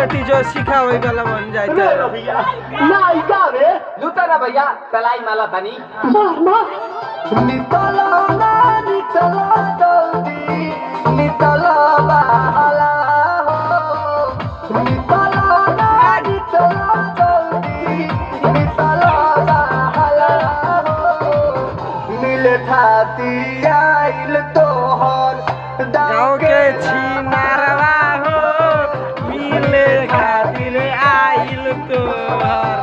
बेटी जो सिखावे वाला बन जाता है भैया ना इका रे लूटा ना भैया तलाई माला तनी नितला ना नितला जल्दी नितला बाला नितला ना नितला जल्दी नितला बाला मिले थाती आइल तोहर गाँव के छिनारवा हो मिले खातिर आइल तोहर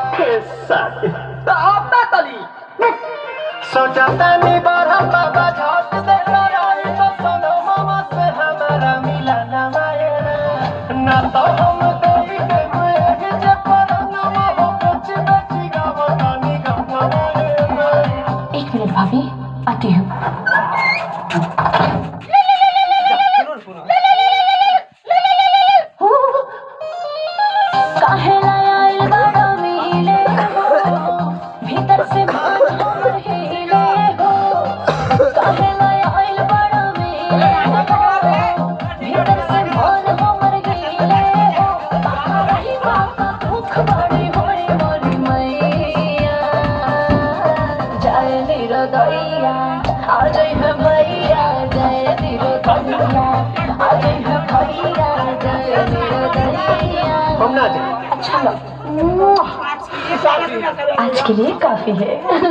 सोचता नहीं बड़ा बाबा झट से कराई तो सुनो मामा से हमारा मिला ना मायरा ना तो हम देई के मुएग जे पर ना हो कुछ बची गावा कानी गावा एक मिनट भाभी आती हूँ। भीतर से अच्छा आज के लिए काफी है।